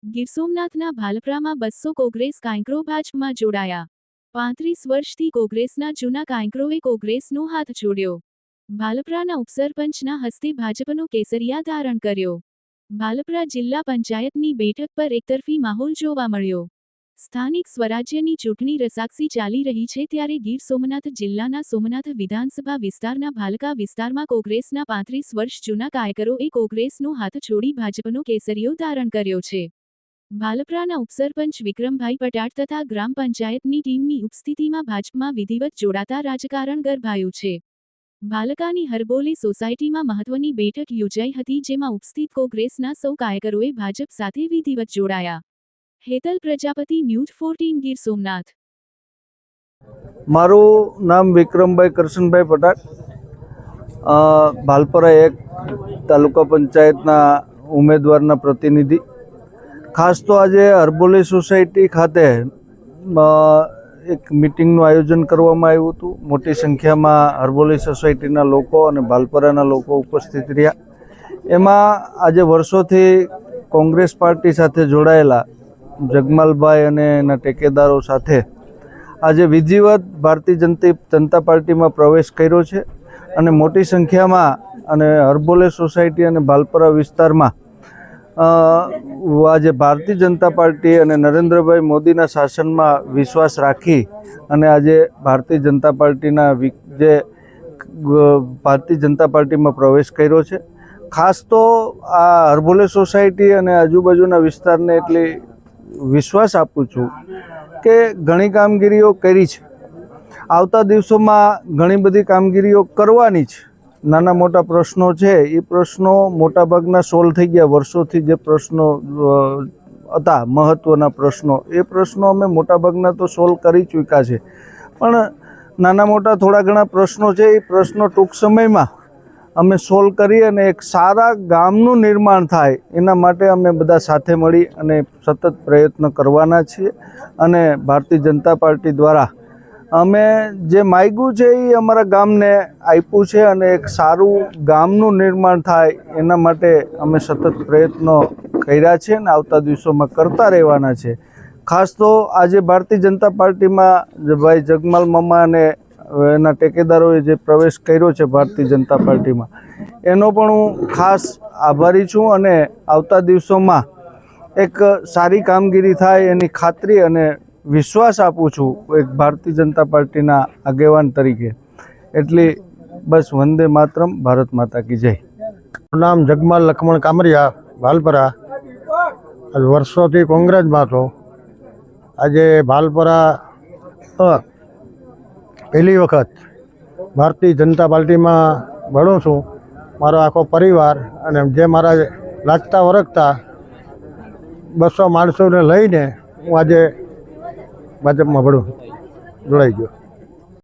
ગીર સોમનાથના ભાલપરામાં 200 કોંગ્રેસ કાંકરો ભાજપમાં જોડાયા। 35 વર્ષથી કોંગ્રેસના જૂના કાંકરોએ કોંગ્રેસનો હાથ જોડ્યો। ભાલપરાના ઉપસરપંચના હસ્તે ભાજપનો કેસરિયા ધારણ કર્યો। ભાલપરા જિલ્લા પંચાયતની બેઠક પર એકતરફી માહોલ જોવા મળ્યો। સ્થાનિક સ્વરાજ્યની ચૂંટણી રસાક્ષી ચાલી રહી છે ત્યારે ગીર સોમનાથ જિલ્લાના સોમનાથ વિધાનસભા વિસ્તારના ભાલકા વિસ્તારમાં કોંગ્રેસના 35 વર્ષ જૂના કાર્યકરોએ કોંગ્રેસનો હાથ છોડી ભાજપનો કેસરિયો ધારણ કર્યો છે। ભાલપરાના ઉપસરપંચ વિક્રમભાઈ પટાળ તથા ગ્રામ પંચાયતની ટીમની ઉપસ્થિતિમાં ભાજપમાં વિધિવત જોડાતા રાજકારણ ગરમાયું છે। ભાલકાની હરબોલે સોસાયટીમાં મહત્વની બેઠક યોજાઈ હતી જેમાં ઉપસ્થિત કોંગ્રેસના સૌ કાર્યકરોએ ભાજપ સાથે વિધિવત જોડાયા। હેતલ પ્રજાપતિ, ન્યૂઝ 14 ગીર સોમનાથ। મારું નામ વિક્રમભાઈ કરશનભાઈ પટાળ, ભાલપરા 1 તાલુકા પંચાયતના ઉમેદવારના પ્રતિનિધિ। ખાસ તો આજે હરબોલે સોસાયટી ખાતે એક મિટિંગનું આયોજન કરવામાં આવ્યું હતું। મોટી સંખ્યામાં હરબોલે સોસાયટીના લોકો અને ભાલપરાના લોકો ઉપસ્થિત રહ્યા। એમાં આજે વર્ષોથી કોંગ્રેસ પાર્ટી સાથે જોડાયેલા જગમાલભાઈ અને એના ટેકેદારો સાથે આજે વિધિવત ભારતીય જનતા પાર્ટીમાં પ્રવેશ કર્યો છે અને મોટી સંખ્યામાં અને હરબોલે સોસાયટી અને ભાલપરા વિસ્તારમાં આજે ભારતીય જનતા પાર્ટી અને નરેન્દ્રભાઈ મોદીના શાસનમાં વિશ્વાસ રાખી અને આજે ભારતીય જનતા પાર્ટીમાં પ્રવેશ કર્યો છે। ખાસ તો આ હરબોલે સોસાયટી અને આજુબાજુના વિસ્તારને એટલી વિશ્વાસ આપું છું કે ઘણી કામગીરીઓ કરી છે, આવતા દિવસોમાં ઘણી બધી કામગીરીઓ કરવાની છે। નાના મોટા પ્રશ્નો છે એ પ્રશ્નો મોટાભાગના સોલ્વ થઈ ગયા। વર્ષોથી જે પ્રશ્નો હતા મહત્ત્વના પ્રશ્નો એ પ્રશ્નો અમે મોટાભાગના તો સોલ્વ કરી ચૂક્યા છે, પણ નાના મોટા થોડા ઘણા પ્રશ્નો છે એ પ્રશ્નો ટૂંક સમયમાં અમે સોલ્વ કરી અને એક સારા ગામનું નિર્માણ થાય એના માટે અમે બધા સાથે મળી અને સતત પ્રયત્ન કરવાના છીએ। અને ભારતીય જનતા પાર્ટી દ્વારા અમે જે માગ્યું છે એ અમારા ગામને આપ્યું છે અને એક સારું ગામનું નિર્માણ થાય એના માટે અમે સતત પ્રયત્નો કર્યા છે અને આવતા દિવસોમાં કરતા રહેવાના છે। ખાસ તો આજે ભારતીય જનતા પાર્ટીમાં ભાઈ જગમાલ મામા અને એના ટેકેદારોએ જે પ્રવેશ કર્યો છે ભારતીય જનતા પાર્ટીમાં એનો પણ હું ખાસ આભારી છું અને આવતા દિવસોમાં એક સારી કામગીરી થાય એની ખાતરી અને વિશ્વાસ આપું છું એક ભારતીય જનતા પાર્ટીના આગેવાન તરીકે। એટલી બસ, વંદે માતરમ, ભારત માતા કી જય। નામ જગમાલ લક્ષ્મણ કામરિયા, ભાલપરા। વર્ષોથી કોંગ્રેસમાં હતો। આજે ભાલપરા પહેલી વખત ભારતીય જનતા પાર્ટીમાં ભણું છું। મારો આખો પરિવાર અને જે મારા લાગતા વળગતા 200 માણસોને લઈને હું આજે ભાજપમાં જોડાઈ ગયો।